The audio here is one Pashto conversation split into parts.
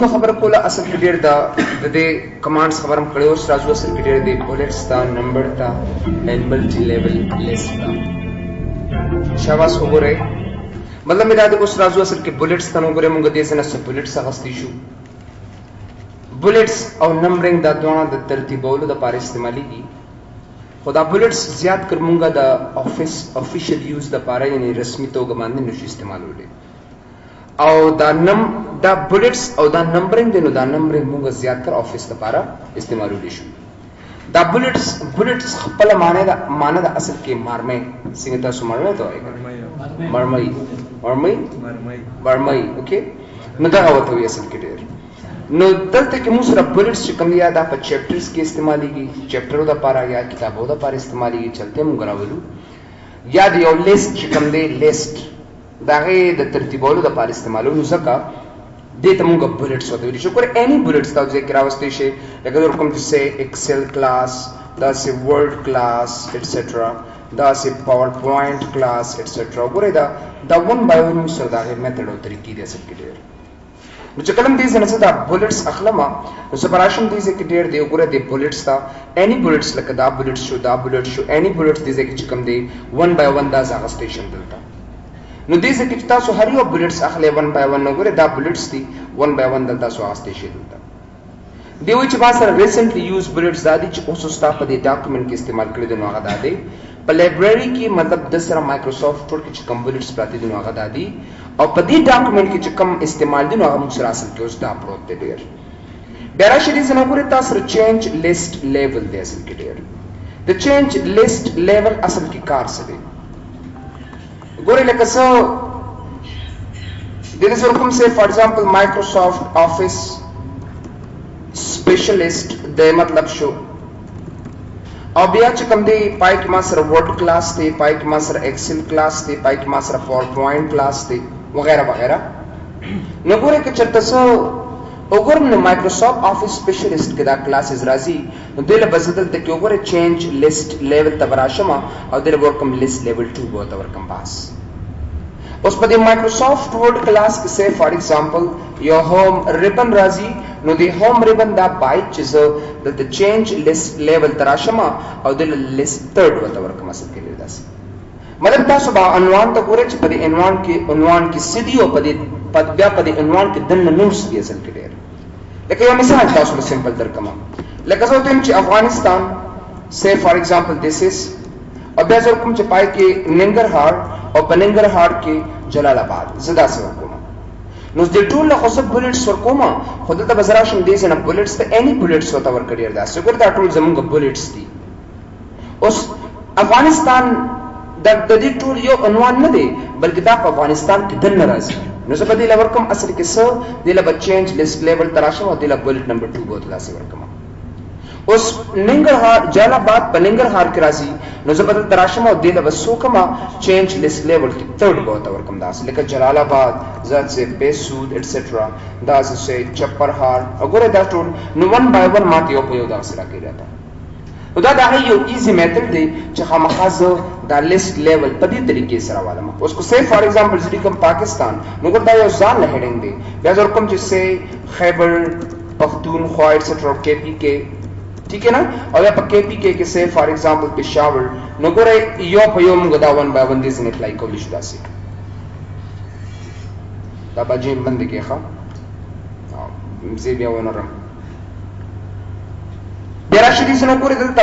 तो खबर कोला असल के डेर दा दे कमांड्स खबर हम खड़े और राजू असल के डेर दे बुलेट्स दा नंबर दा एंड मल्टी लेवल लिस्ट दा शाबाश हो रे मतलब मेरा दे उस राजू असल के बुलेट्स दा नोगरे मुंग दे से न बुलेट्स अगस्ती शू बुलेट्स और नंबरिंग दा दोना द तरतीबोल दा पार इस्तेमाली की खुदा बुलेट्स ज्यादा कर मुंगा दा ऑफिशियल यूज दा पार यानी रस्मी तो गमाने नुश इस्तेमाल होले और दा बुलेट्स और दा नंबरिंग देनो दा नंबरिंग मुंगा ज्यादा कर ऑफिस दा पारा इस्तेमाल होले शू दा बुलेट्स खपल माने दा असल के मारमे सिंगता सुमारमे तो आएगा मरमई ओके न दा आवत हुई असल के डेर नो दलते के मुसरा बुलेट्स कम याद आप चैप्टर्स के इस्तेमाल की चैप्टरों दा पारा या किताबों दा पारा इस्तेमाल की चलते मुंगरावलू याद यो लिस्ट कम दे लिस्ट दागे द तरतीबों दा पारा इस्तेमाल नु सका दे तमुंगा बुलेट्स होते हैं शुक्र एनी बुलेट्स ता जे किरावस्ते शे अगर रकम से एक्सेल क्लास दा से वर्ड क्लास एटसेट्रा दा से पावर पॉइंट क्लास एटसेट्रा गोरे दा वन बाय वन मुसर दा मेथड और तरीके दे सकते हैं मुझे कलम दी से नसदा बुलेट्स अखलमा मुझे पराशम दी से कि डेर दे गोरे दे बुलेट्स ता एनी बुलेट्स लक दा बुलेट्स शो एनी बुलेट्स दी से कि चिकम दे वन बाय वन दा जागा स्टेशन दलता नो दे से कि तासो हरियो बुलेट्स अखले वन बाय वन गोरे दा बुलेट्स दी वन बाय वन दलता सो स्टेशन दलता दे विच बासर रिसेंटली यूज बुलेट्स दादी च ओसो स्टाफ दे डॉक्यूमेंट के इस्तेमाल कर देनो आगा दादे पर लाइब्रेरी की मतलब दसरा माइक्रोसॉफ्ट वर्ड के कम बुलेट्स प्राति देनो आगा दादी और पदी डॉक्यूमेंट के कम इस्तेमाल दिनो आगा मुसरा असल के उस दा प्रोत दे देर बेरा शरीज न गोरे तासर चेंज लिस्ट लेवल दे असल के there the change list level असल की कार से दे गोरे लेकसो दिस इज रकम से for example Microsoft Office specialist दे मतलब शो और बिया चकम दे पाई की मासर वर्ड क्लास दे पाई की मासर एक्सेल क्लास दे पाई की मासर पावर पॉइंट क्लास दे वगैरह वगैरह नगोरे के चतसो ओगर ने माइक्रोसॉफ्ट ऑफिस स्पेशलिस्ट के दा क्लासेस राजी दिल बजदल ते के ओगर चेंज लिस्ट लेवल तबराशमा और दिल वर्कम लिस्ट लेवल 2 बहुत वर्कम पास उस पर माइक्रोसॉफ्ट वर्ड क्लास के से for example your home ribbon राजी नो दी होम रिबन दा बाइट चीज द चेंज लिस्ट लेवल तराशमा और दिल लिस्ट थर्ड बहुत वर्कम असल के लिए दस मतलब ता सुबह अनवान तो गोरे च पदे अनवान की सीधीओ पदे पदव्या पदे अनवान के दन नूस की असल के लिए लेकिन ये मिसाल था उसमें सिंपल तरकमा लेकिन सो तुम अफगानिस्तान से फॉर एग्जांपल दिस इज और बेजर कुम पाए के निंगरहार और बनिंगरहार के जलालाबाद जिदा से हुकुमा नुस दे टूल ला खसब बुलेट्स वरकोमा खुद द बजराशम दे से न बुलेट्स द एनी बुलेट्स होता वर करियर दा सो कर दा टूल जमुंग बुलेट्स दी उस अफगानिस्तान द दी टूल यो अनवान न दे बल्कि दा अफगानिस्तान के दन नाराज नुस बदी लवरकम असल के सो दिला ब चेंज लिस्ट लेवल तराशम और दिला बुलेट नंबर 2 बोतला से वरकमा उस निंगरहार जलालाबाद बनिंगरहार के राजी नुस बदल तराशम और दिला बसोकमा चेंज लिस्ट लेवल की थर्ड बहुत वरकम दास लेकिन जलालाबाद जत से बेसूद एटसेट्रा दास से चप्परहार और गोरे दा टूल नु वन बाय वन मात यो पयो दास रखे रहता उदा दा है यो इजी मेथड दे च हम खाजो दा लिस्ट लेवल पदी तरीके से वाला उसको से फॉर एग्जांपल जदी कम पाकिस्तान नुगर दा यो जान ल हेडिंग दे या जो रकम जिससे खैबर पख्तूनख्वा एटसेट्रा केपी के ठीक है ना और या केपी के से फॉर एग्जांपल पेशावर नुगर यो पयो मुगदा वन बाय वन दिस ने अप्लाई को लिशदा से दा बाजी बंद के खा जेबिया वनरम बेराशदी से नोकुरे दलता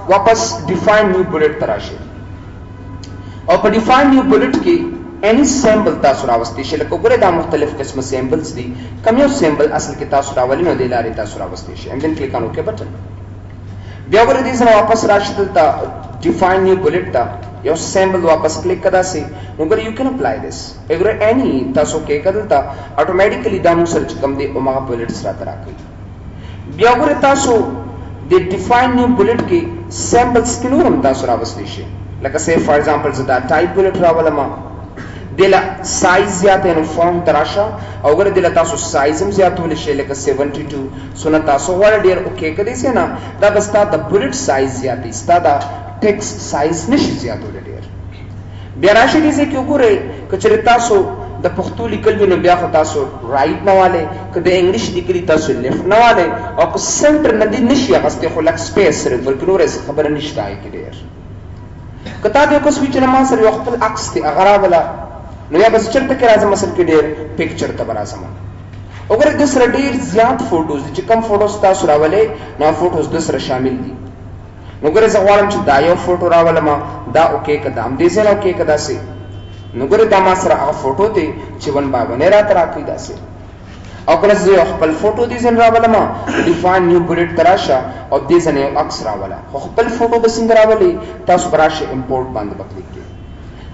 वापस डिफाइन न्यू बुलेट तराशे और पर डिफाइन न्यू बुलेट की एनी सैंपल तासुरावस्ती शे लको गुरे दा मुख्तलिफ किस्म सैंपल्स दी कमियो सैंपल असल के तासुरावली नो देला रे तासुरावस्ती शे and then click on okay button ब्यागुरे दी से वापस राशि दलता डिफाइन न्यू बुलेट ता यो सैंपल वापस क्लिक कदा से नोगर you can apply this Agre any तासो के कदलता ऑटोमेटिकली दा मुसर कम दे ओमा बुलेट्स रा तरा के ब्यागुरे तासो they define new bullet ki samples kinuram tasurabastishe like say for example zada type bullet rawalama dela size yate no form tarasha agar dela tasu size em zyat hole she like 72 suna tasu wala dear okay kade se na da basta the bullet size yate sta da text size nish zyat hole dear biarashi dise ki ugure kachre tasu د پښتو لیکل وینو بیا خو تاسو رائټ نه والے که د انګلیش لیکلي تاسو لیفټ نه والے او په سنټر نه دی نشي غسته خو لک سپیس سره ورکړو خبره نشته کی ډیر کته د کو سویچ نه ما سره یو خپل عکس ته اغرا ولا نو یا بس چرته کې راځم مثلا کې ډیر پکچر ته راځم وګوره د سره ډیر زیات فوټوز چې کم فوټوز تاسو راولې نو فوټوز د سره شامل دي نو ګوره زه غواړم چې دا یو فوټو راولم دا اوکې کدام دې زنه اوکې کدا سي نو ګوره دا ما سره هغه فوټو ته چې ون با ونه را تر اکی دا سي او کله زه خپل فوټو دې زنه راولم ډیفاین نیو بولټ تراشه او دې زنه عکس راولا خپل فوټو به څنګه راولې تاسو براشه امپورټ باندې وکړئ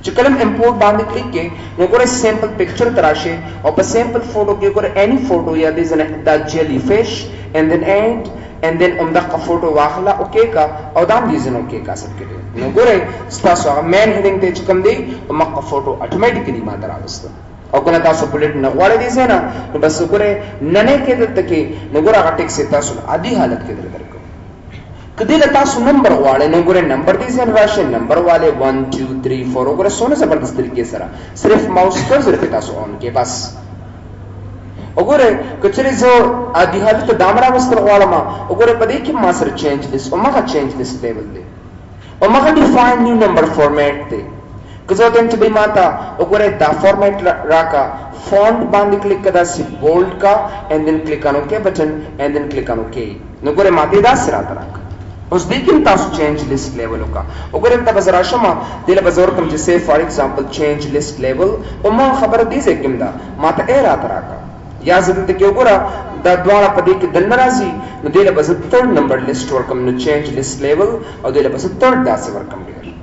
چې کلم امپورټ باندې کلیک کې نو ګوره سیمپل پکچر تراشه او په سیمپل فوټو کې ګوره اني فوټو یا دې زنه دا جیلی فش and then دغه فوټو واخله اوکې کا او دا دې زنه اوکې کا سب کې نو ګوره تاسو هغه مین هیډینګ ته چې کوم دی مکه فوټو اتوماتیکلی ما دراوسته او کله تاسو بلټ نه غواړئ دې زنه نو بس ګوره ننه کې دته کې نو ګوره هغه ټیکس تاسو عادي حالت کې درکو کدی له تاسو نمبر غواړئ نو ګوره نمبر دې زنه راشه نمبر والے 1 2 3 4 ګوره سونه زبردست طریقې سره صرف ماوس کرسر په تاسو اون کې بس وګوره کچري زه عادي حالت دامرا مستر غواړم وګوره په دې کې ما سره چینج لیست او ما چینج لیست لیول دی او ما ډیفاین نیو نمبر فارمیټ دی کزه ته چې به ماته وګوره دا فارمیټ راکا فونټ باندې کلیک کدا سی بولډ کا and then click on OK button and then click on OK نو ګوره ماته دا سره راکا اوس دې کې تاسو چینج لیست لیول وکا وګوره دا بزرا شمه دله بزور کوم چې سي فار ایگزامپل چینج لیست لیول او ما خبر دې چې کوم دا ماته ا راکا یا زده کې وګوره دا دواړه په دې کې د ناراضي نو دله بس تھرد نمبر لیست ورکم نو چینج لیست لیول او دله بس تھرد داسې ورکم دی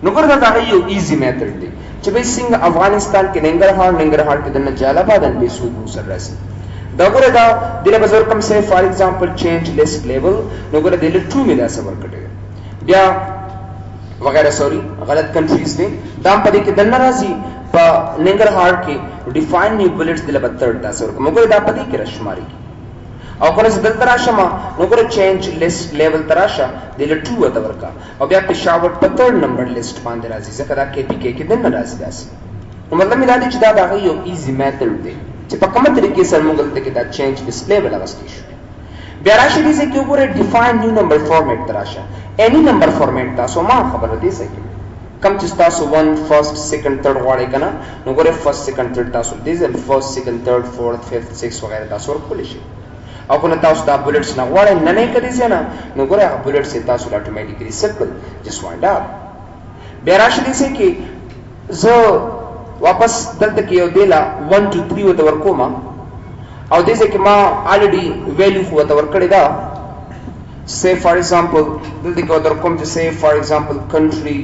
نو ګوره دا یو ایزی میتھډ دی چې به څنګه افغانستان کې ننګرهار کې د جلال آباد به سود سره راځي دا ګوره دا دله بس ورکم سه فار ایگزامپل چینج لیست لیول نو ګوره دله ټرو می داسې ورکړي بیا وغیرہ سوري غلط کنټریز دي دا په دې کې د ناراضي په ننګرهار کې ډیفاین نیو بولټس د لبتر تاسو ورکوم موږ دا پدې کې رشماري او کله زدل تراشه ما موږ چینج لیست لیول تراشه د لټو وته ورکا او بیا په شاوټ په تھرد نمبر لیست باندې راځي ځکه دا کې پی کې کې د ناراضي داسي نو مطلب مې دا دی چې دا یو ایزی میتھډ دی چې په کومه طریقې سره موږ ته کې دا چینج لیست لیول راوستي شو بیا راشي دي چې وګوره ډیفاین نیو نمبر فارمیټ تراشه اني نمبر فارمیټ تاسو ما خبره دي سکه کم چې تاسو 1 فرست سیکنډ تھرد غواړئ کنه نو ګوره فرست سیکنډ تھرد تاسو دې ځل فرست سیکنډ تھرد فورث ففت 6 وغیرہ تاسو ورکول شي او کنه تاسو دا بولټس نه غواړئ نه نه کړئ ځنه نو ګوره هغه بولټس تاسو اتوماتیکلی سیمپل جست وایند اپ بیا راشي دي چې زه واپس دلته کې یو دیلا 1 2 3 وته ورکوم او دې چې ما الریډي ویلیو خو وته ورکړی دا say for example دلته کې وته کوم چې say for example country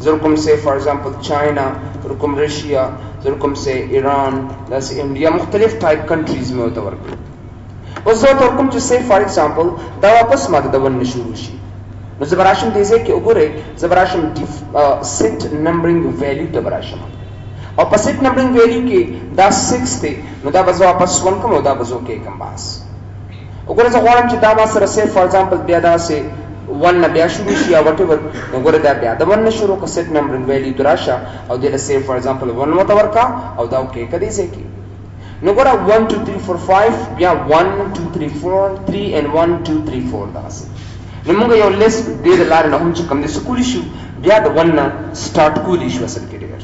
زرکم سے فار ایگزامپل چائنا زرکم رشیا زرکم سے ایران داس انڈیا مختلف ٹائپ کنٹریز میں ہوتا ورک او زه ترکم چې say for example دا واپس ماته د ون شروع شي نو زبراشم دې ځکه وګوره زبراشم set numbering value ته براشم او په set numbering value کې دا 6 ته نو دا به واپس ون کوم دا به زو کې کم باس وګوره زه غواړم چې دا ما سره say for example بیا دا سه ون بیا شروع شي یا وټ ایور نو ګوره دا بیا د ون شروع کو سیټ نمبرینګ ویلیو تراشه او د سی فار ایگزامپل 1 مت ورکا او دا اوکې کدي سي کی نو ګوره 1 2 3 4 5 بیا 1 2 3 4 3 and 1 2 3 4 دا سي نو موږ یو لیست د لار نه هم چې کوم د سکول شو بیا د ون سٹارټ کولی شو اصل کې ډیر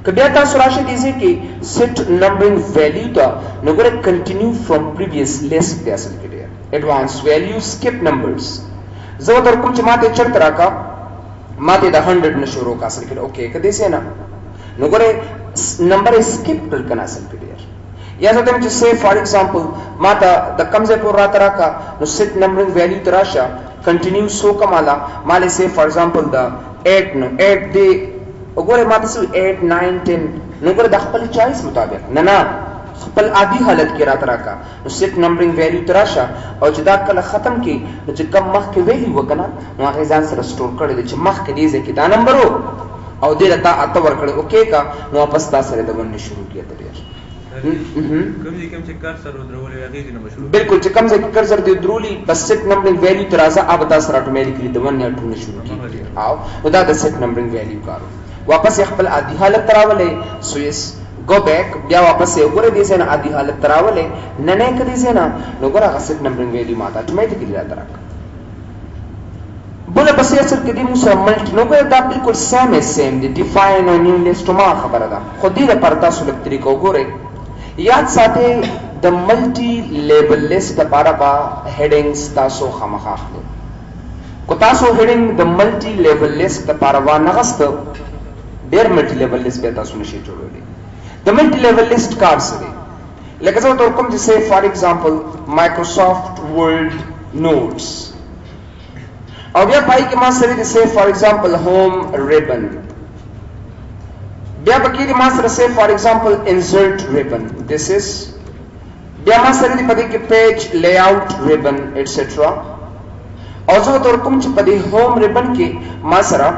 کبه تاسو راشه دي چې کې سیټ نمبرینګ ویلیو دا نو ګوره کنټینیو فرام پریویس لیست د اصل کې ډیر ایڈوانس ویلیو سکپ نمبرز زه در کوم چې ماته چرته راکا ماته د 100 نه شروع کا اصل کې اوکې کدي سي نه نو ګوره نمبر سکپ کړ کنه اصل کې ډیر یا زه تم چې say for example ماته د کمزه پور راته راکا نو set numbering value تراشه کنټینیو سو کمالا مالې say for example د 8 نو 8 دی وګوره ماته سو 8 9 10 نو ګوره د خپل چوائس مطابق نه نه خپل عادي حالت کې راته راکا نو set numbering value تراشه او چې دا کله ختم کی نو چې کم مخ کې ویلیو وکنه نو هغه ځان سره سٹور کړی چې مخ کې دې ځکه دا نمبر او دې راته اته ور کړی اوکې کا نو واپس تاسو سره د باندې شروع کیه ته کوم چې کرسر درولې هغه نه مشروع بالکل چې کوم ځکه کرسر دې درولي بس set numbering value ترازه اب تاسو سره اتوماتیکلی د باندې ټول شروع کیږي او دا د set numbering value کارو واپس خپل عادي حالت تراولې سویس go back बया वापस से ګوره دې ځای نه عادي حالت تراولې نه نه کدي ځای نه نو ګوره هغه سیټ نمبرینګ ویلیو ماته اتوماتیکلی راته راک بل پسې اصل کې دې موږ سره ملټ نو ګوره دا بالکل سیم دي ډیفاین او نیو لیست ما خبره ده خو دې لپاره تاسو لږ طریقو ګوره یاد ساتئ د ملټي لیبل لیست لپاره با هډینګز تاسو خامخا اخلئ کو تاسو هډینګ د ملټي لیبل لیست لپاره وا نغست ډېر ملټي لیبل لیست به تاسو نشئ جوړولی د ملټي لیبل لیست کار څه دی لکه زه ورته کوم چې سه فار ایگزامپل مایکروسافټ ورډ نوټس او بیا پای کې ما سره دي سه فار ایگزامپل ہوم ریبن بیا پکې دي ما سره سه فار ایگزامپل انسرټ ریبن this is بیا ما سره دي پدې کې پیج لے آؤٹ ریبن ایٹسټرا او زه ورته کوم چې پدې ہوم ریبن کې ما سره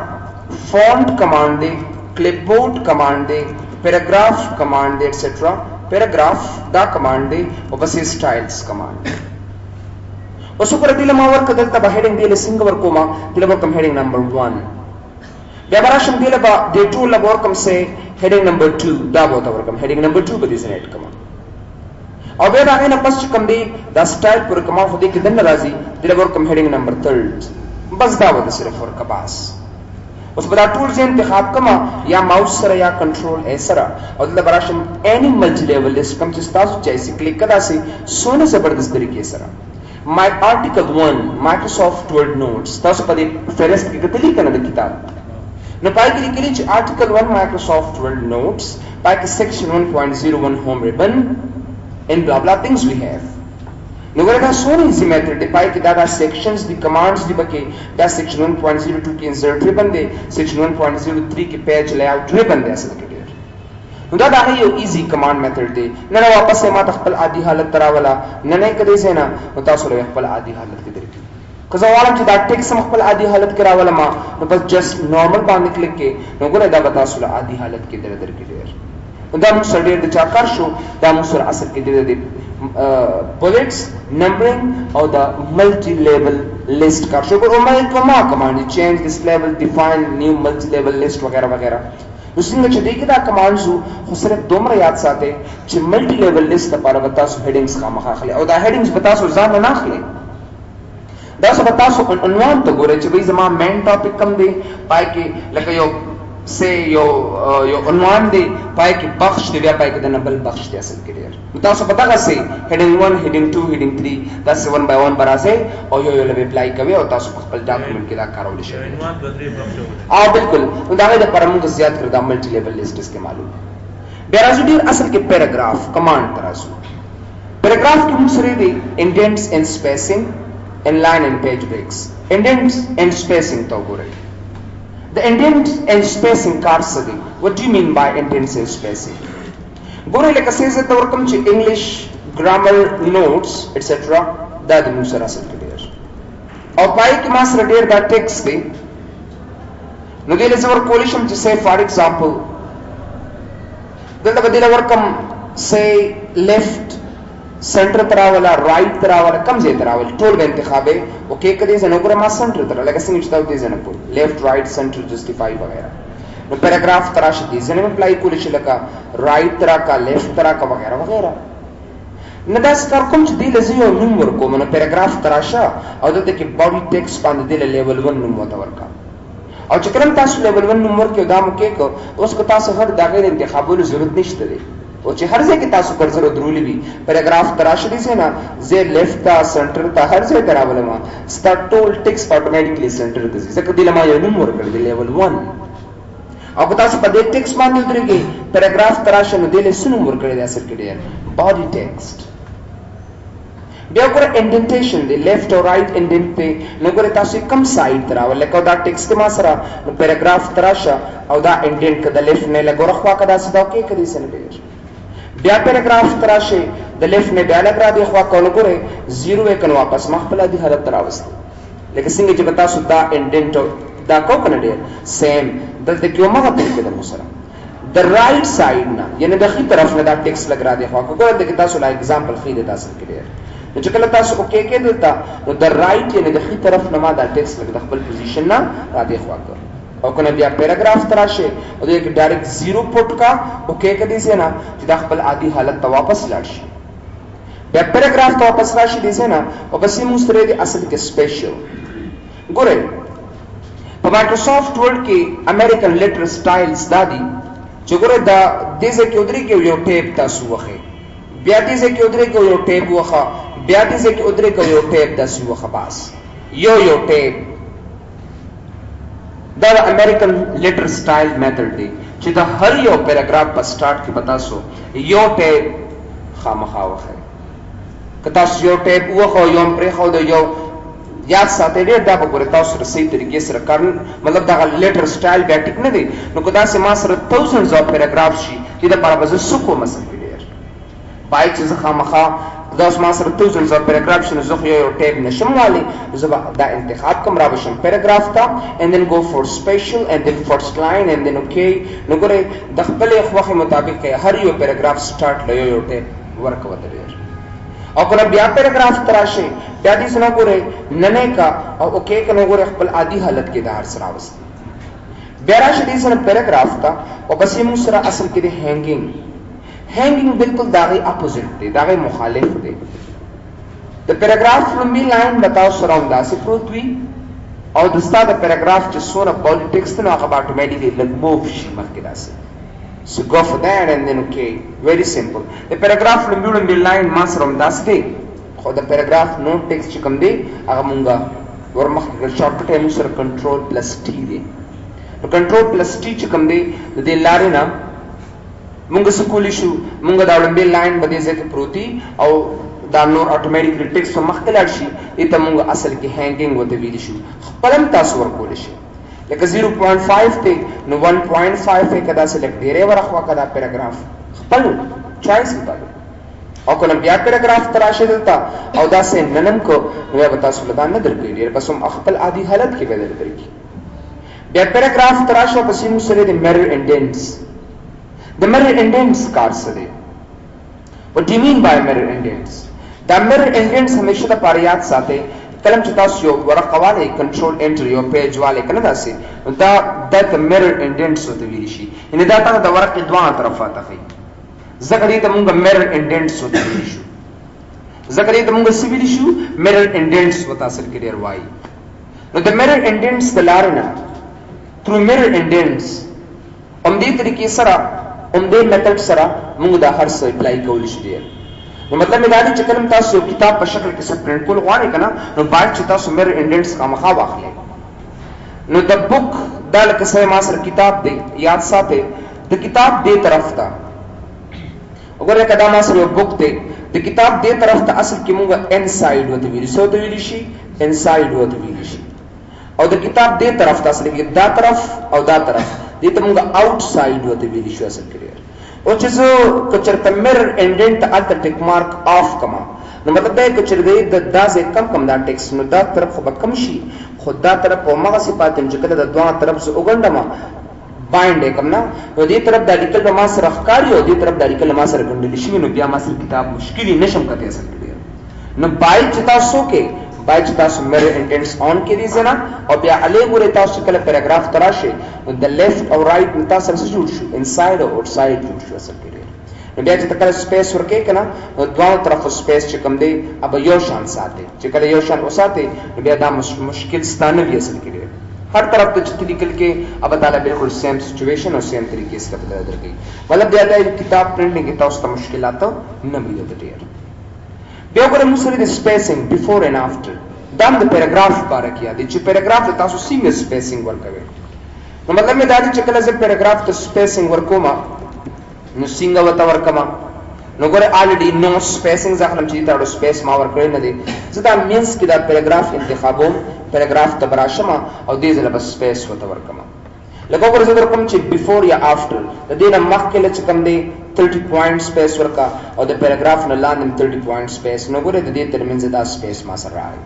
فونٹ کمانډ دی کلپ بورډ کمانډ دی پیراګراف کمانډ دی ایٹسټرا پیراګراف دا کمانډ دی او بس سټایلز کمانډ اوس پر دې لمه ورک دلته به هډینګ دی لسنګ ورکوما دلته کوم هډینګ نمبر 1 بیا براشم دی لبا د ټول لبا ورکم سه هډینګ نمبر 2 دا بوته ورکم هډینګ نمبر 2 به دې سنټ کما او بیا دا نه پس کوم دی دا سټایل پر کما خو دې کې دنه راځي د لبا ورکم هډینګ نمبر 3 بس دا وته صرف ورکا باس اوس بل ټول ځین انتخاب کما یا ماوس سره یا کنټرول ا سره او د براشم اني ملټي لیول لیست کوم چې تاسو چایسي کلیک کدا سي سونه زبردست طریقې سره my article 1 Microsoft Word notes تاسو په دې فهرست کې کتلی کنه د کتاب نو پای کې لیکلي چې article 1 Microsoft Word notes پای کې section 1.01 home ribbon and blah blah things we have نو ګورئ دا سونه ایزی میتھډ دی پای کې دا سیکشنز دی کمانډز دی بکې دا section 1.02 کې insert ribbon دی section 1.03 کې page layout ribbon دی اصل کې نو دا یو ایزی کمانډ میتھډ دی نه نه واپس ما خپل عادي حالت تراولا نه نه کدي سینا نو تاسو له خپل عادي حالت کې درکې که زه وایم چې دا ټیکس خپل عادي حالت کې راولا ما نو بس جست نارمل باندې کلیک کې نو ګوره دا به تاسو له عادي حالت کې درکې ډیر دا موږ سره ډیر د چا کار شو دا موږ سره اصل کې د بولټس نمبرینګ او دا ملټي لیبل لیست کار شو ګوره ما کمانډ چینج دس لیبل ډیفاین نیو ملټي لیبل لیست وغیرہ وغیرہ نو څنګه چې دغه دا کمانډز خو صرف دومره یاد ساتئ چې ملټي لیول لیست لپاره به تاسو هډینګز خامخا اخلي او دا هډینګز به تاسو ځان نه اخلي دا څه به تاسو عنوان ته ګورئ چې وای زما مین ټاپک کم دی پای کې لکه یو سه یو عنوان دی پای کې بخش دی بیا پای کې د نبل بخش دی اصل کې ډیر تاسو پتا غسي هډینګ 1 هډینګ 2 هډینګ 3 دا 1 by 1 برازه او یو لوي اپلای کوي او تاسو خپل ډاکومېنټ کې دا کارول شي عنوان بدري بخښو او بالکل دا د پرموږ زیات کړ دا ملټي لیبل لیست استعمالو بیا راځو ډیر اصل کې پیراګراف کمانډ ترازو پیراګراف کې موږ سره دی انډنټس اینڈ سپیسینګ ان لاین اینڈ پیج بریکس انډنټس اینڈ سپیسینګ تو ګورئ the indent and spacing کار څه دی what do you mean by indents and spacing ګورئ لکه څنګه ته ورکم چې انګلیش ګرامر نوټس ایټسټرا دا د موږ سره اصل کې ډیر او پای کې ما سره ډیر دا ټیکس دی نو دې له زور کولی شم چې سه فار ایگزامپل دلته بدله ورکم سه لیفت سنټر تراولا رائټ تراولا کم ځای تراول ټول به انتخابه او کې کدي زنه ګره ما سنټر تر لکه څنګه چې تاسو دې زنه په لیفت رائټ سنټر جسټیفای وغیرہ نو پیراګراف تراش دي زنه اپلای کولی شي لکه رائټ ترا کا لیفت ترا کا وغیرہ وغیرہ نه دا ستار کوم چې دی لزیو نوم ورکوم نو پیراګراف تراشه او دلته کې باډي ټیکس باندې د لیول 1 نوم وته ورکا او چې کلم تاسو لیول 1 نوم ورکو دا مو کې کو اوس کو تاسو هر دا غیر انتخابولو ضرورت نشته دی او چې هر ځای کې تاسو کرزر درولې وي پیراګراف تراشه دي سینا زه لیفت تا سنټر ته هر ځای تراول ما ستارټ ټول ټیکس اتوماتیکلی سنټر ته ځکه دله ما یو نوم ورکړ دی لیول 1 او تاسو په دې ټیکس باندې درېږي پیراګراف تراشه نو دله سنوم ورکړ دی اثر کې دی باډي ټیکسټ بیا ګوره انډنټیشن دی لیفت او رائټ انډنټ ته نو ګوره تاسو کم سایډ تراول لکه دا ټیکسټ ما سره نو پیراګراف تراشه او دا انډنټ کده لیفت نه لګور خوا کدا سدا کې کدي سنټر بیا پیراګراف تراشه د لیفت نه بیا لګرا دی خوا کول ګوره زیرو وکن واپس مخبل دی حالت تراوست لکه څنګه چې تاسو دا انډنټ دا کو کنه دی سیم دلته کې ما غته کې د مسره د رائټ سایډ نه یعنی د خي طرف نه دا ټیکس لګرا دی خوا ګوره د تاسو لا एग्जांपल خې د تاسو کې نو چې کله تاسو اوکې کې دلته نو د رائټ یعنی د خي طرف نه ما دا ټیکس لګ د خپل پوزیشن نه را دی خوا کړ او کنه بیا پیراګراف تراشه او دې کې ډایرکټ زیرو پټ کا اوکې کدي سي نه چې د خپل عادي حالت ته واپس لاړ شي بیا پیراګراف ته واپس راشي دي سي نه او بس یې موږ سره دي اصل کې سپیشل ګوره په مایکروسافټ ورډ کې امریکن لیټر سټایلز دادي چې ګوره دا دې ځکه ودري کې یو ټیپ تاسو وخه بیا دې ځکه ودري کې یو ټیپ وخه بیا دې ځکه ودري کې یو ټیپ تاسو وخه بس یو ټیپ دا امریکن لیټر سټایل میتھډ دی چې دا هر یو پیراګراف په سٹارټ کې بتاسو یو ټیپ خامخا وخه که تاسو یو ټیپ وخه یو پرې خو د یو یاد ساتي ډېر دا به ګورې تاسو سره صحیح طریقې سره کار مطلب دا لیټر سټایل بیا ټیک نه دی نو که داسې ما سره thousands of paragraphs شي دې دپاره به زه څه کوم مثلا ډېر باید چې زه خامخا دا اوس ما سره thousands of paragraphs نو زه خو یو ټیپ نشم والی زه به دا انتخاب کوم را بشم پیراګراف ته and then go for special and then first line and then okay نو ګورې د خپلې خوښې مطابق هر یو پیراګراف سټارټ له یو ټیپ ورکوه ډېر او کله بیا پیراګراف تراشه بیا دې څنګه ګوره ننه کا او اوکې کنه ګوره خپل عادي حالت کې د هر سره واست بیا راشه دې سره پیراګراف تا او بس یې موږ سره اصل کې د هینګینګ بالکل داغه اپوزیټ دی داغه مخالف دی د پیراګراف لومبي لاین بتاو سره انداسې پروت وي او د ستاسو پیراګراف چې سونه بولډ ټیکسټ نو هغه اتوماتیکلی لګ موو شي مخکې داسې So go for that and then okay, very simple. The paragraph lumbi line mas rom das day. خو the paragraph no text چې کوم دی هغه مونږه ورمخکې شارټکټ یې موږ سره کنټرول پلس ټي دی نو کنټرول پلس ټي چې کوم دی د دې لارې نه مونږ څه کولی شو مونږ دا لمبي لاین به دې ځای کې پروتي او دا نور اتوماتیکلی ټیکسټ مخکې لاړ شي ایته مونږ اصل کې هینګینګ وته ویلی شو خپلم تاسو ورکولی شي لکه 0.5 ته نو 1.5 کدا سے لګ ډیره ورخوا کدا پیراګراف خپل چوائس مطابق او کله بیا پیراګراف تراشه دلته او دا سه ننم کو نو به تاسو لدا نه درکې ډیر بس هم خپل عادي حالت کې بدل درکې بیا پیراګراف تراشه پسې مو سره د mirror indents د mirror indents کار سره what do you mean by mirror indents دا mirror indents همیشه د پاریات ساتي کلم چې تاسو یو ورقه والے کنټرول انټر یو پیج والے کنه داسې دا د mirror indents وته ویل شي ان دا ته د ورقې دوه طرفه ته کوي زګړې ته مونږ mirror indents وته ویل شو زګړې ته مونږ سی ویل شو mirror indents وته اصل کې ډیر وایي نو د mirror indents د لارې نه through mirror indents دې طریقې سره دې میتھډ سره مونږ دا هر څه اپلای کولی شو ډیر نو مطلب دا دی چې کلم تاسو کتاب په شکل کې سپرینټ کول غواړئ کنه نو باید چې تاسو mirror indents خامخا واخلئ نو د بوک دا لکه سره ما سره کتاب دی یاد ساتئ د کتاب دې طرف ته وګوره کدا ما سره بوک دی د کتاب دې طرف ته اصل کې موږ انساید وته ویل سو ته ویل شي انساید وته ویل شي او د کتاب دې طرف ته اصل کې دا طرف او دا طرف دې ته موږ آوټساید وته ویل شو اصل کې او چې زه کچرته mirror indent الته ټیک مارک آف کما نو مطلب دا کچر دی د داسې کم دا ټیکس نو دا طرف خو به کم شي خو دا طرف او مغه صفات چې کله د دوه طرف سره وګڼم بایند کم نه نو دې طرف د لیکل به ما سره ښکاری او دې طرف د لیکل ما سره ګڼل شي نو بیا ما سره کتاب مشکلی نشم کته اصل کې نو باید چې تاسو کې باید چې تاسو mirror indents on کې دي زنه او بیا علی ګوره تاسو کله پیراګراف تراشه د لیفت او رائټ تاسو سره جوړ شو انساید او آوټساید جوړ شو اصل کې نو بیا چې کله سپیس ورکې کنه نو دوه طرفو سپیس چې کوم دی اب یو شان ساتي چې کله یو شان وساتي نو بیا دا مشکل ستانه وي اصل کې هر طرف ته چې لیکل کې اب تعالی بالکل سیم سچويشن او سیم طریقې سره بدل درکې مطلب دا د کتاب پرنټینګ کې تاسو ته مشکلات نه وي د ډیر بیا وګورئ موږ سره د سپیسینګ بیفور اینڈ افټر دا د پیراګراف لپاره کیا دي چې پیراګراف ته تاسو څنګه سپیسینګ ورکوي نو مطلب مې دا چې کله زه پیراګراف ته سپیسینګ ورکوم نو څنګه وته ورکما نو ګوره الریډي نو سپیسینګ ځکه چې دا سپیس ما ورکړی نه دي زه دا مینس کې دا پیراګراف انتخابوم پیراګراف ته براشم او دې ځله بس سپیس وته ورکما لکه ګوره زه درکوم چې بیفور یا افټر د دې نه مخکې چې کوم دی 30 پوینټ سپیس ورکا او د پیراګراف نه لاندې 30 پوینټ سپیس نو ګوره د دې ترمنځ دا سپیس ما سره راغی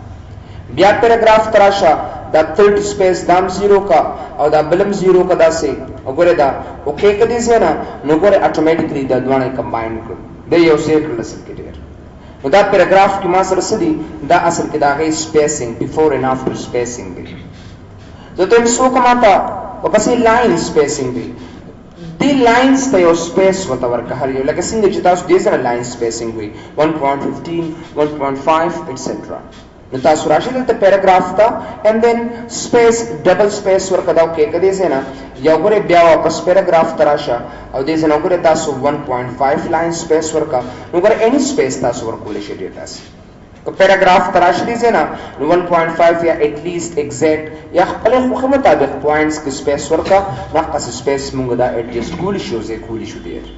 بیا پیراګراف تراشه دا 30 سپیس دام 0 کا او دا بلم 0 کا داسې وګوره دا اوکې کدي زنه نو ګوره اتوماتیکلی دا دوه کمباین کړ د یو سیکل اصل کې ډیر نو دا پیراګراف کې ما سره سدي دا اصل کې دا غي سپیسینګ بیفور اینڈ افټر سپیسینګ دی زه ته څو کماته ورپسې لاین سپیسینګ دی دی لاینز ته یو سپیس وته ورکه هر یو لکه څنګه چې تاسو دې سره لاین سپیسینګ وي 1.15 1.5 ایټسټرا نو تاسو راشي دلته پیراګراف ته and then space double space ورکه دا کې کدي سه نه یو غره بیا واپس پیراګراف ته راشه او دې سه نو غره تاسو 1.5 لاین سپیس ورکه نو غره اني سپیس تاسو ورکول شي ډیټا سي تو پیراګراف تراشي دي سه نه 1.5 یا at least exact یا خپل خو مطابق پوینټس کې سپیس ورکه ناقص سپیس مونږ دا ایڈجسټ کول شو زه کول شو ډیر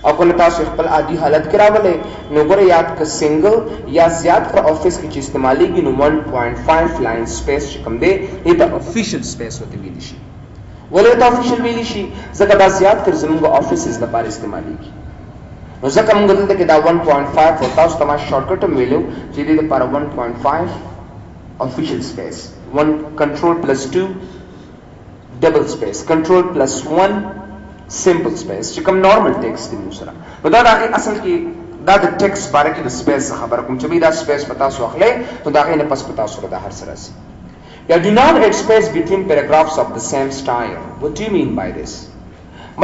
او کله تاسو خپل عادي حالت کې راولې نو ګوره یاد ک سنگل یا زیات پر افیس کې چې استعمالېږي نو 1.5 لاین سپیس چې کوم دی دا افیشل سپیس وته ویل شي ولې دا افیشل ویل شي ځکه دا زیات تر زموږ افیسز لپاره استعمالېږي نو ځکه موږ دلته کې دا 1.5 او تاسو ته ما شارټکټ هم ویلو چې دې لپاره 1.5 افیشل سپیس 1 کنټرول پلس 2 ډبل سپیس کنټرول پلس 1 simple space چې کوم نارمل ټیکسټ دی موږ سره نو دا د اصل کې دا د ټیکسټ باره کې د سپیس خبر کوم چې دا سپیس پتا سو اخلي نو دا غي نه پس پتا سو دا هر سره سي یا do not add space between paragraphs of the same style what do you mean by this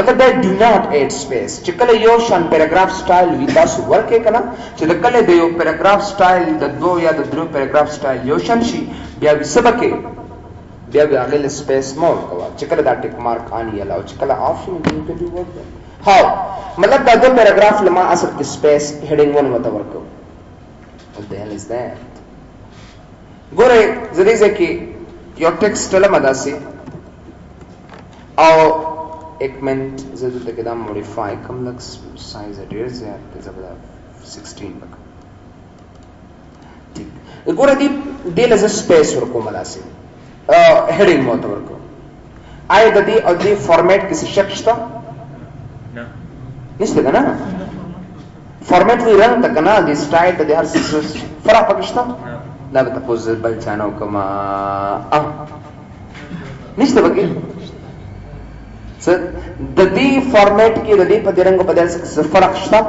مطلب دا do not add space چې کله یو شان پیراګراف سټایل وی تاسو ورکې کنه چې د کله د یو پیراګراف سټایل د دوه یا د درو پیراګراف سټایل یو شان شي بیا وی سبکه بیا بیا غل سپیس مور کوا چې کله دا ټیک مارک ان یلا او چې کله آپشن دی ته دی ورته هاو مطلب دا د پیراګراف لما اصل کې سپیس هډینګ ون وته ورکو what the hell is that ګوره زدي ځکه یو ټیکسټ لما داسي او ایک منټ زده ته کدا موډیفای کوم لکس سایز ډیر زیات دی زبر 16 لک ٹھیک ګوره دی لز سپیس ورکو ملاسي heading موته ورکو آیا د دې او دې فارمیټ کې څه شک شته نه نشته کنه فارمیټ وی رنګ ته کنه د سټایل ته د هر څه فرق پکې شته دا به تاسو بل چانو کما نشته پکې څه د دې فارمیټ کې د دې په رنګ په داسې څه فرق شته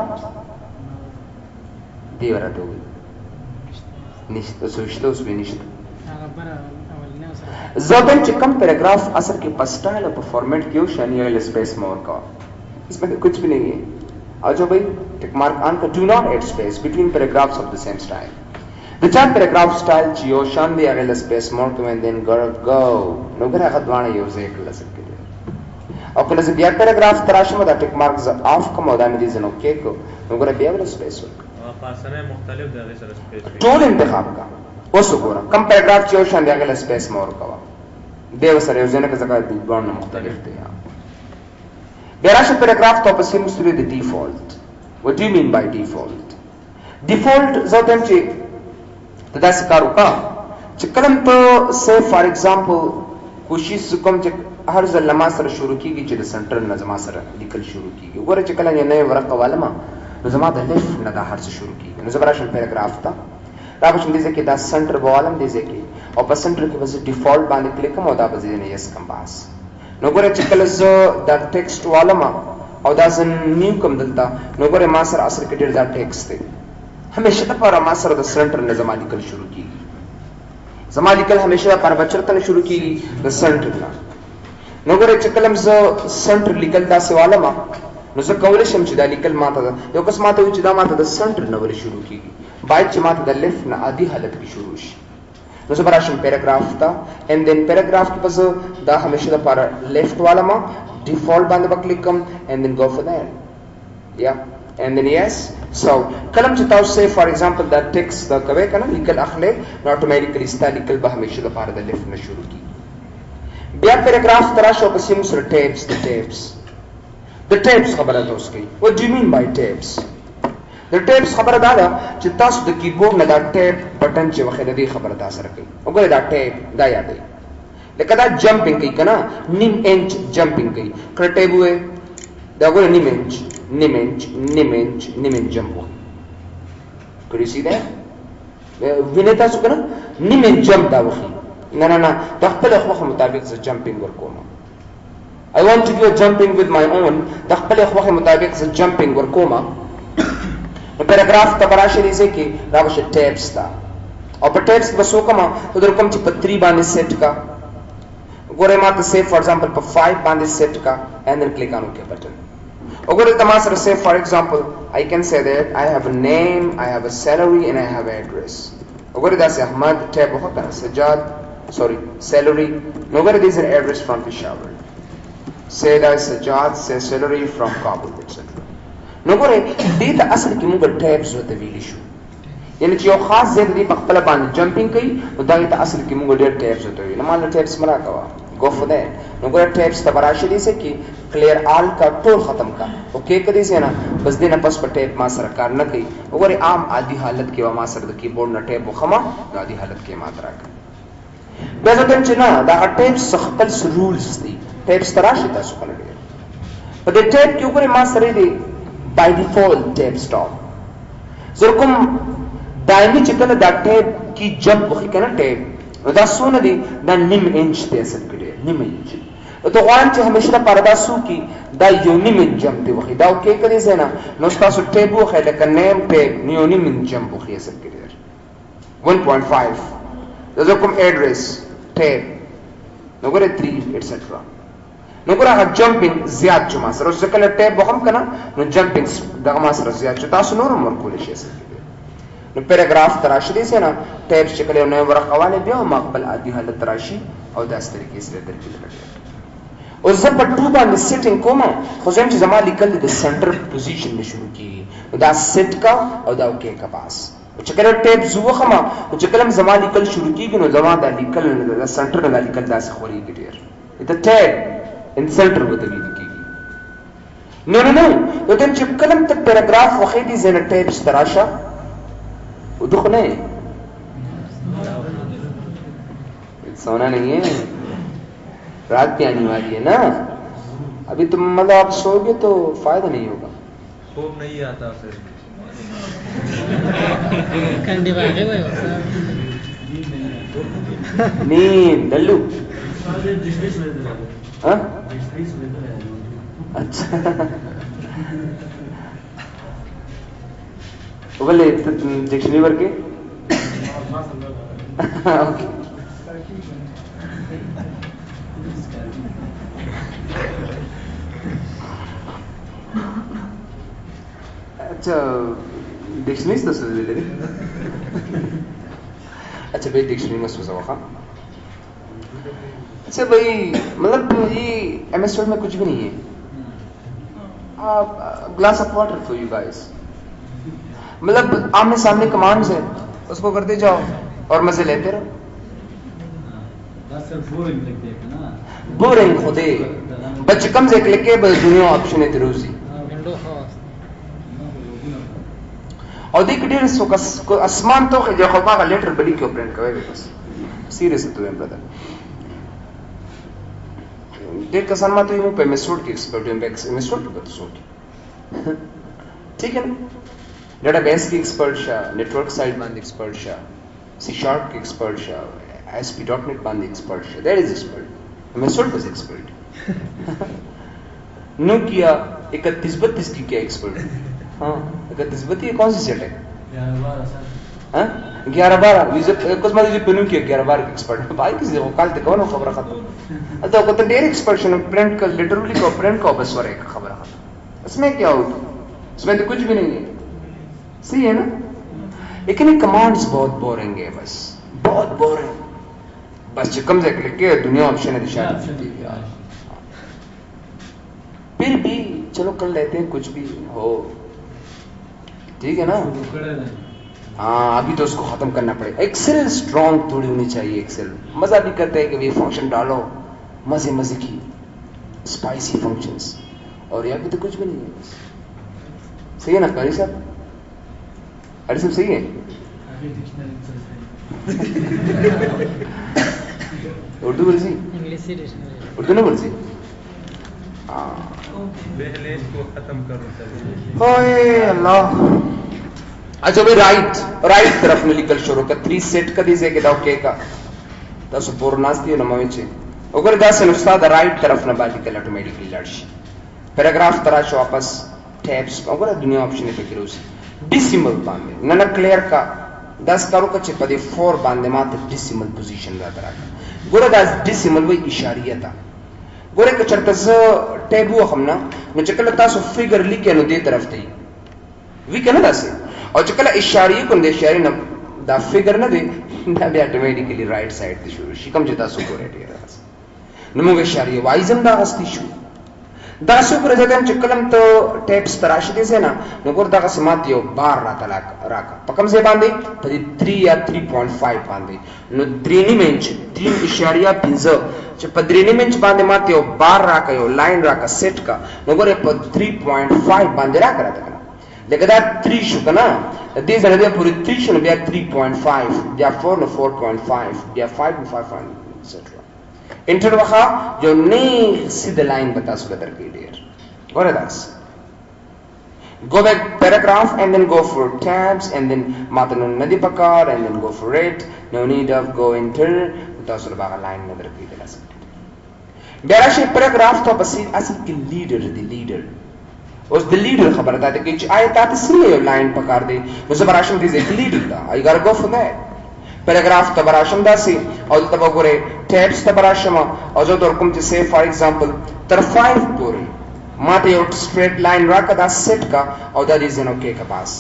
دی ورته نشته سوچته اوس به نشته زودن چې کم پیراګراف اصل کې پسټایل او په فارمیټ کې یو شان یې سپیس مور کا इसमें कुछ भी नहीं है और जो भाई tick mark on का do not add space between paragraphs of the same style the चार पैराग्राफ स्टाइल जियो शान दे अगले space more to and then गो नो गरा खदवाने यूज एक क्लास के और कल से बिया पैराग्राफ तराश में द टिक मार्क ज ऑफ का मोदा में दीजन ओके को नो गरा बिया वाला स्पेस हो पासने मुख्तलिफ जगह सर स्पेस टूल इंतखाब का اوس وګوره کم پیراګراف چې شان دی هغه سپیس مور کوا دیو سره یو ځنه کې ځکه د ګورن مختلف دی بیا راشه پیراګراف ته په سیم سره د ډیفالت what do you mean by default default زودم چې تاسو کار وکړه چې کلم ته سه فار ایگزامپل کوشش کوم چې هر ځل لما سره شروع کیږي چې د سنټر نظم سره لیکل شروع کیږي وګوره چې کله نه ورقه والما نو زما د لیف نه د هر څه شروع کیږي نو زبر راشه پیراګراف ته دا به څنګه چې دا سنټر بوالم دي ځکه او په سنټر کې بس ډیفالت باندې کلیک کوم او دا به نه یس کم باس نو ګوره چې کله زه دا ټیکسټ والم او دا زن نیو کوم دلته نو ګوره ما سره اثر کې ډیر دا ټیکسټ دی همیشه د پر ما سره د سنټر نه زما لیکل شروع کیږي زما لیکل همیشه پر بچرته شروع کیږي د سنټر نه نو ګوره چې کله زه سنټر لیکل دا سوالم نو زه کولای شم چې دا لیکل ماته یو کس ماته چې دا ماته د سنټر نه ول شروع کیږي باید چې ماته د لیفت نه عادي حالت کې شروع شي نو زه براشم پیراګراف ته and then پیراګراف کې پس دا همیشه د پر لیفت والا ما ډیفالت باندې وکلیک کوم and then go for that yeah and then yes so کلم چې تاسو say for example دا ټیکسټ دا کوي کنه لیکل اخلي نو اتوماتیکلی ستا لیکل به همیشه د پر د لیفت نه شروع کیږي بیا پیراګراف تراشه په سیم سره ټیپس the tapes خبره تاسو کوي what do you mean by tapes the tapes خبره دا ده چې تاسو د کیبورډ نه دا ټیپ بٹن چې وخت د دې خبره تاسو سره کوي وګوره دا ټیپ دا یادې لکه دا جمپینګ کوي کنه نیم انچ جمپینګ کوي کړه ټیپ وې دا وګوره نیم انچ جمپ کړی سي ده وینې تاسو کنه نیم انچ جمپ دا وخی نه د خپل خو مطابق ز جمپینګ ورکوم I want to do a jumping with my own د خپل خو مطابق ز جمپینګ ورکوم پیراګراف ته براشه دي چې راوشه ټیپس تا او په ټیپس بسو کما ته کوم چې پتری باندې سیټ کا gore ma to say for example for 5 band set ka and then click on OK button. Ogore tamasra say for example I can say that I have a name, I have a salary and I have an address. Ogore das Ahmad tab ho kana Sajjad sorry salary. Ogore this is an address from Peshawar. Say that Sajjad say salary from Kabul etc. Ogore data asli ki muga tabs hote wili shu. यानी कि यो खास ज़ेद दी पक्पला बांध जंपिंग कई उदाई ता असल की मुंगो डेट टैब्स होते हैं नमाल टैब्स मरा कवा गो फॉर दैट नुगो टैब्स तबराशदी से कि क्लियर आल का टोल खत्म का ओके कदी से ना बस देना पस पर टैब मा सरकार न कई ओरे आम आदि हालत के मा सर द कीबोर्ड न टैब खमा आदि हालत के मात्रा का बेजतन चना द टैब्स सख्तल रूल्स दी टैब्स तराशदा सुकल दे पर द टैब के ऊपर मा सरे दे बाय डिफॉल्ट टैब स्टॉप जरकुम दायमी चिकन दा टैब की जंप वखी कना टैब दा सोन दी दा निम इंच ते असल कड़े निम इंच तो वान च हमेशा परदासू की दा यो निम इंच जंप ते वखी दा ओके करे से ना नोस्ता सु टैब वो खैले का नेम टैब नियो निम इंच जंप वखी असल कड़े 1.5 दा कम एड्रेस टैब नगरे 3 एटसेट्रा नगरा हा जंपिंग ज्यादा चुमा सर उस कल टैब वखम कना नो जंपिंग दा मा सर ज्यादा चुता सु नोर मरकुल शेस नो पैराग्राफ तराशी से ना टैब्स चकले नए वर्क हवाले बिया मकबल आदि हालत तराशी और दास तरीके से तरकीब लगे और जब पर टू बार सेटिंग कोमा खुजम की जमा लिखल द सेंटर पोजीशन में शुरू की दा सेट का और दा ओके का पास चकले टैब जुवा खमा चकलम जमा लिखल शुरू की नो जमा दा लिखल दा सेंटर दा लिखल दा से खोरी गियर इट टैब इन सेंटर वो तभी लिखी नो नो नो तो तुम चकलम तक पैराग्राफ वखीदी जेन टैब्स तराशा दुख नहीं सोना नहीं है रात भी आने वाली है ना अभी तुम मतलब आप सोओगे तो फायदा नहीं होगा खूब नहीं आता फिर नींद लल्लू हाँ अच्छा बोले डिक्शनरी वर्क के अच्छा डिक्शनरी तो सुन ले अच्छा भाई डिक्शनरी में सोचा हुआ अच्छा भाई मतलब ये एमएस वर्ड में कुछ भी नहीं है glass of water for you guys मतलब आमने सामने कमांड्स है उसको करते जाओ और मजे लेते रहो बोरिंग खुदे बच्चे कम से क्लिक के बस दुनिया ऑप्शन है तेरोजी और देख डेढ़ सौ का आसमान तो जो खबा का लेटर बड़ी क्यों प्रिंट करेगा बस सीरियस है तू ब्रदर देख का सनमा तो यूं पे मेसोड की एक्सपर्ट हूं बैक्स मेसोड की सोड ठीक है ना डेटाबेस की एक्सपर्ट शा नेटवर्क साइड बांध एक्सपर्ट शा सी शार्प की एक्सपर्ट शा ASP.NET बांध एक्सपर्ट शा दैट इज एक्सपर्ट मेसोड वाज एक्सपर्ट नोकिया 3132 की क्या एक्सपर्ट हां 3132 कौन सी सेट है 11-12 यूजर कुछ मतलब जो पेनु की 11-12 एक्सपर्ट भाई किसी को कल तक कौन खबर खत्म तो को तो डेयर एक्सपर्ट ने प्रिंट का लिटरली को प्रिंट का बस वर एक खबर खत्म इसमें क्या हो इसमें तो कुछ भी नहीं है सही है ना लेकिन ये कमांड्स बहुत बोरिंग है बस बहुत बोरिंग बस कम से क्लिक के दुनिया ऑप्शन है दिशा यार फिर भी चलो कर लेते हैं कुछ भी हो ठीक है ना हाँ अभी तो उसको खत्म करना पड़ेगा एक्सेल स्ट्रॉन्ग थोड़ी होनी चाहिए एक्सेल मजा भी करते हैं कि ये फंक्शन डालो मजे मजे की स्पाइसी फंक्शंस और यहाँ पे तो कुछ भी नहीं है सही है ना कारी साहब अरे सब सही है उर्दू बोल सी उर्दू ना बोल सी को खत्म करो ओए अल्लाह अच्छा भाई राइट तरफ में लिखल शुरू का 3 सेट का दिसे के दाव के का दस बोरनास्ती न मवेचे ओकर दास उस्ताद राइट तरफ न बाली के ऑटोमेटिकली लर्श पैराग्राफ तरह से वापस टैब्स ओकर दुनिया ऑप्शन पे करोस डिसिमल बांधे न क्लियर का 10 करो का चिपदे 4 बांधे मात्र डिसिमल पोजीशन दा तरह ګوره دا ډیسیمل وی اشاریه ده ګوره که چرته زه ټیب وخم نه نو چې کله تاسو فګر لیکئ نو دې طرف ته وی کنه داسې او چې کله اشاریه کوم د اشاریه نه دا فګر نه دی دا بیا اتوماتیکلی رائټ سایډ ته شروع شي کوم چې تاسو ګورئ ډیر نو موږ اشاریه وایزم دا غستی شو دا څو پر ځکه چې کلم ته ټیپس تراشي دي نه نو ګور دا سمات یو بار راکا په کوم ځای باندې په 3 یا 3.5 باندې نو 3.5 3.15 چې په 3.5 باندې ماته یو بار راکا یو لاین راکا سیټ کا نو ګور په 3.5 باندې راکا لکه دا 3 شو کنه دې ځای بیا پوری 3 شو بیا 3.5 بیا 4 نو 4.5 بیا 5 نو 5 etc انټر وخا جو نه سیده لاین بتا سو درکې ډیر ګوره داس go back paragraph and then go for tabs and then matanu nadi pakar and then go for it no need of go enter تاسو لپاره لاین نه درکې دي لاسه بیا راشي paragraph ته بس اصل کې لیډر دی لیډر اوس د لیډر خبره ده چې آیا تاسو سره یو لاین پکار دی نو زبر راشم دي چې لیډر دا I gotta go for that paragraph ته براشم داسي او ته وګوره tabs ته براشم او زه در کوم چې say for example تر 5 پورې ماته یو straight line راکړه دا set کا او دا دې زنه کې کا پاس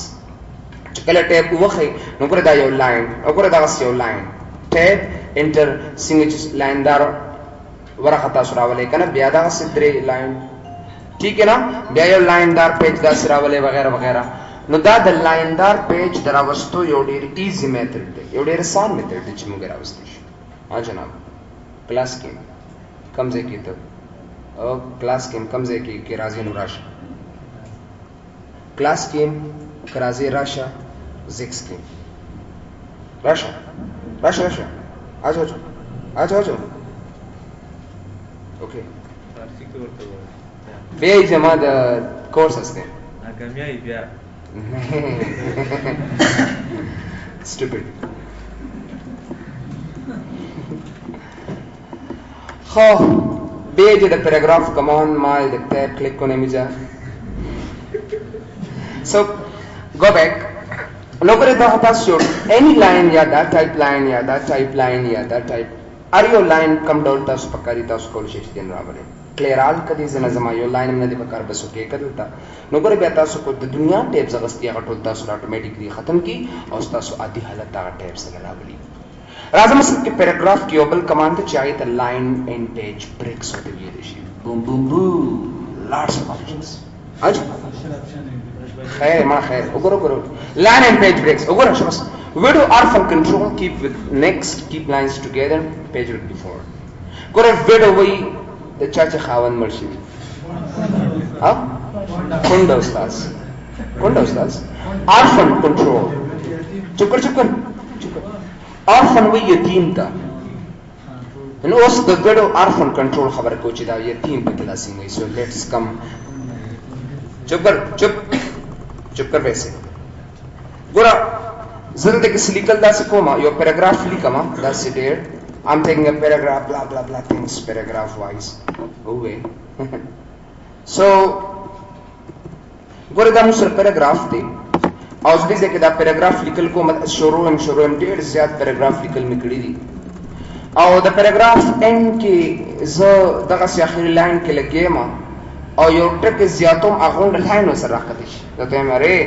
چې کله tab وخه نو ګوره دا یو line او ګوره دا یو line tab enter single line دار ورخه تاسو راولې کنه بیا دا سدري line ٹھیک ہے نا بیا یو line دار پیج دا سراولې وغیرہ وغیرہ نو دا د لایندار پیج دراوستو یو ډیر ایزی میتھډ دی یو ډیر آسان میتھډ دی چې موږ راوستو ها جناب کلاس کې کم ځای کې ته او کلاس کې کم ځای کې راځي نو راشه کلاس کې راځي راشه زیکس کې راشه اجو اوکې فارسی کې ورته وایي بیا جما د کورس استه ناکامیای بیا stupid خو بیجه د paragraph command مال د tab click کرنے میں جا so go back نو کرے دا تاسو any line یا دا type line یا دا type line یا دا type اریو line کم ډول تاسو پکاري تاسو کول شي چې نه راوړي کلیرال کدي زنه زما یو لاین نه دی پکار بسو کې کړلتا نو ګره بیا تاسو کو د دنیا ټیپ زغستی غټول تاسو اتوماتیکلی ختم کی او تاسو عادي حالت دا ټیپ سره راغلي راځم چې پیراګراف کې یو بل کمانډ چاہیے ته لاین اینڈ پیج بریکس ہوتے ویل شي بوم بوم بوم لاټس اف آپشنز اج خیر ما خیر وګورو لاین اینڈ پیج بریکس وګورو شمس where do orphan control keep with next keep lines together page with before ګورو ویډیو وی د چاچا خاون مرشي ها کونډه استاد orphan control چکر orphan وی یتیم تا نو اوس د ویډیو orphan control خبر کو چې دا یتیم په کلا سینګي so let's come چپ کر ویسے ګورا زره د کس لیکل داسې کومه یو پیراګراف لیکم داسې ډېر I'm taking a paragraph blah blah blah things paragraph wise اوه so ګوره دا موږ پیراګراف دی او ځکه چې دا پیراګراف لیکل کوم شروع ډېر زیات پیراګراف لیکل میکړي دي او دا پیراګراف ان کې زه دغه اخري لاین کې لګیم او یو ټک زیاتوم اغوند لاین سره راکته شي دا ته مری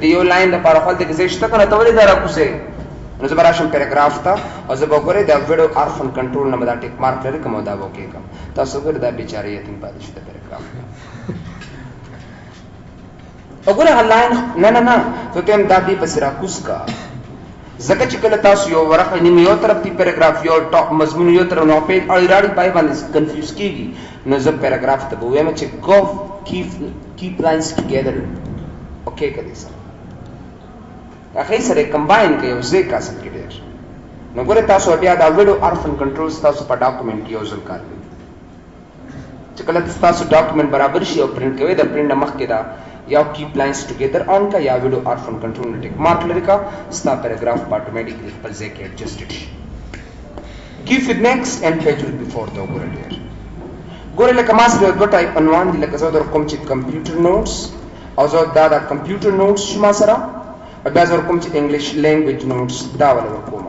د یو لاین لپاره خپل د گزشته کنه ته ولې دا راکوسه نو زه براشم پیراګراف ته او زه وګورئ دا ویډیو orphan control نه مدا ټیک مارک لري کوم دا وکي کوم تاسو ګور دا بیچاره یتیم پاتې شته پیراګراف وګوره لاین نه ته تم دا دی پس راکوس کا زکه چې کله تاسو یو ورقه نیمه یو طرف دی پیراګراف یو ټاپ مضمون یو طرف نو پیج او راړي پای باندې کنفیوز کیږي نو زه پیراګراف ته وایم چې go keep lines together اوکې کړئ سره هغه سره کمباین کوي او ځکه اصل کې ډېر نو ګوره تاسو بیا دا ویډیو orphan controls تاسو په ډاکومنت کې یوزل کاروئ چې کله تاسو ډاکومنت برابر شي او پرینټ کوي دا پرینټ مخ کې دا یا keep lines together on کا یا ویډیو orphan control نه ټیک مارک لري کا ستا پیراګراف اتوماتیکلی خپل ځای کې ایڈجسټډ شي keep with next and page will before دا ګوره ډېر ګوره لکه ما سره دوه ټایپ عنوان دي لکه زه در کوم چې کمپیوټر نوټس او زه دا کمپیوټر نوټس چې ما سره بیا زه کوم چې انګلیش لینګویج نوټس دا ولا کوم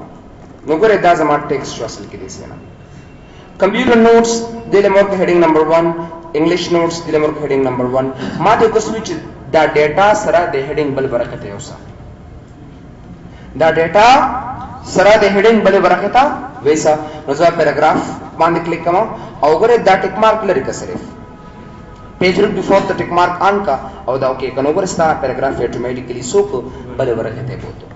نو ګوره دا زما ټیکسټ اصل کې دي سینا computer notes दिले मोर के heading number 1 English notes दिले मोर के heading number 1 माते को स्विच दा डेटा सरा दे हेडिंग बल बरकते होसा दा डेटा सरा दे हेडिंग बल बरकता वैसा नजा पैराग्राफ बांध क्लिक कमा और दा टिक मार्क लरी का सिर्फ page root before the tick mark on का और दा ओके कनोवर स्टा पैराग्राफ ऑटोमेटिकली सोक बल बरकते बोतो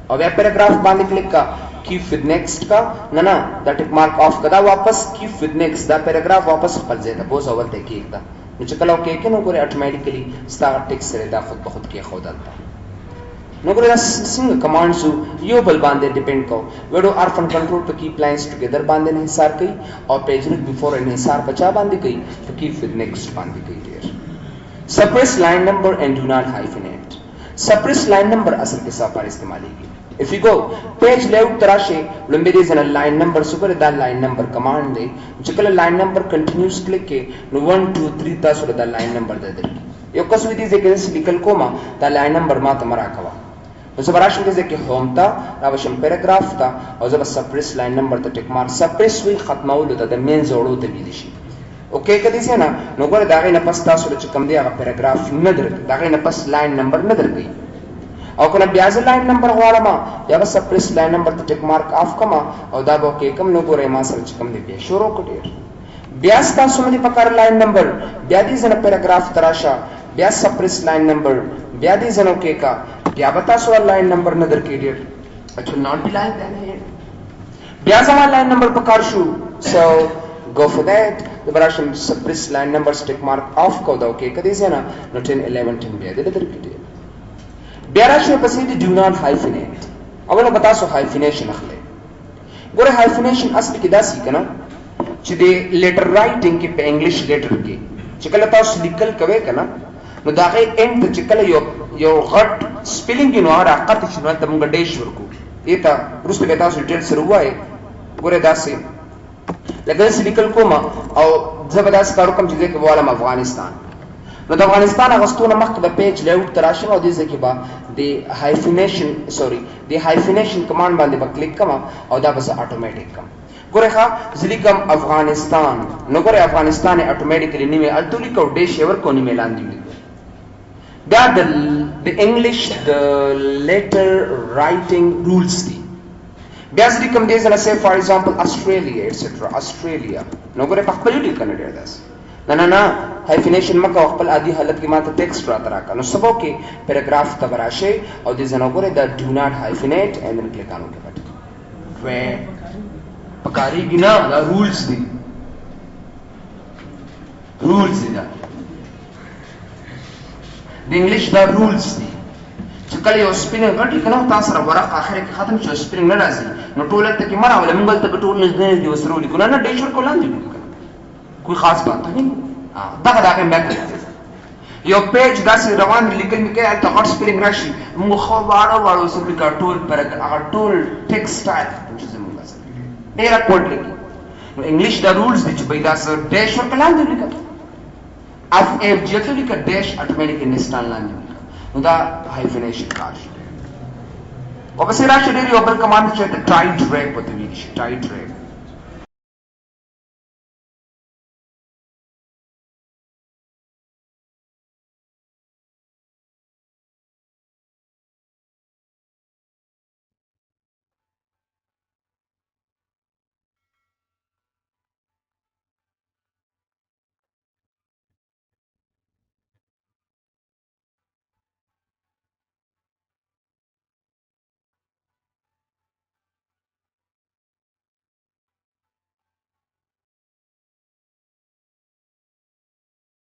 और वे पैराग्राफ बांध क्लिक का कीप विद नेक्स्ट का ना दा टिक मार्क ऑफ कदा वापस कीप विद नेक्स्ट दा पैराग्राफ वापस पल जेता बोस अवल देखिए एकदा नीचे कला ओके के नो करे ऑटोमेटिकली स्टा टेक्स्ट से दा खुद के खोदलता नो करे सिंग कमांड्स यो बल बांधे डिपेंड को वेडो आर्फ एंड कंट्रोल पे कीप लाइंस टुगेदर बांधे ने हिसार कई और पेज रूट बिफोर इन हिसार बचा बांधी गई तो कीप विद नेक्स्ट बांधी गई देयर suppress line number and do not hyphenate suppress line number असल के साथ पर इस्तेमाल की if you go page layout tarashe lumbe is a line number super da line number command de jikala line number continuous click ke no 1 2 3 ta sur da line number de de yo kaswidi ze ke likal koma da line number ma tamara kawa so barashin ke ze ke home ta rawasham paragraph ta aw za suppress line number ta tick mark suppress wi khatmaulu da main zodu de bidishi okay kadi se na no gore da ga na pas ta sur chikam de aga paragraph nadar da ga na pas line number nadar gai और कोना ब्याज line number वाला या बस suppress line number तो tick mark of कमा और दाबो के कम नो गोरे मा सर्च कम दे शुरू कटेर ब्याज ता सुमनि पकार लाइन नंबर ब्यादी जन पैराग्राफ तराशा ब्याज सप्रेस लाइन नंबर ब्यादी जनो के का क्या बता सो लाइन नंबर नदर के डियर अच्छा नॉट बी लाइक दैट है ब्याज मा लाइन नंबर पकार शू सो go for that the barasham suppress line number stick mark off ko da okay कदी से ना no 10 11 10 ब्यादी नदर के डियर ब्याराश में पसीदी डू नॉट हाइफिनेट अवल बता सो हाइफिनेशन अखले गोरे हाइफिनेशन असली की दासी कना चिदे लेटर राइटिंग के पे इंग्लिश लेटर के चिकल तास लिकल कवे कना नो दागे एंड चिकल यो गट स्पेलिंग की नो आरा कत शुरू तम गडेश्वर को एता रुस्त बेता सो डिटेल से हुआ है गोरे दासी लगन से लिकल को मा और जबरदस्त कारकम चीजें के वाला Afghanistan no da Afghanistan agostuna makba page layout tarashin और दिस के बाद the hyphenation command बांधे पर क्लिक कमा और दा बस ऑटोमेटिक कम गोरे खा जिलिकम अफगानिस्तान नो गोरे अफगानिस्तान है ऑटोमेटिकली निमे अल्तुली को देश एवर को निमे लांदी that the English the letter writing rules थी ब्याज जिलिकम देश ना say for example Australia etc Australia नो गोरे पकपली लिखना डेढ़ दस ना हाइफिनेशन मका खपल आदि हालत की मात्र टेक्स्ट रा तरह का नो सबो के पैराग्राफ तबराशे और दिस न गोरे द do not hyphenate and then click on okay button वे पकारी बिना द रूल्स दी द इंग्लिश द रूल्स दी चकल यो स्पेलिंग गट कनो तासर वरक आखिर के खत्म जो स्पेलिंग न राजी नो टोलत के मरा वाला मंगल तक टोल न दे वसरो लिखना ना डेशर को लांदी कोई खास बात नहीं दगा दगा मैं यो पेज दासी रवान लिकल में के तो हॉट स्पेलिंग राशि मु खवाड़ा वालो सब का टोल पर अगर टोल टेक्स्ट टाइप चीज मुंगा से मेरा कोड लिखी इंग्लिश द रूल्स दिच भाई दास डैश और कलान दे लिखा एफ एफ जेतो लिखा डैश ऑटोमेटिक इंस्टॉल लान दे उदा हाइफिनेशन काश और बस राशि डेरी ओपन कमांड से ट्राई ड्रैग पते भी ट्राई ड्रैग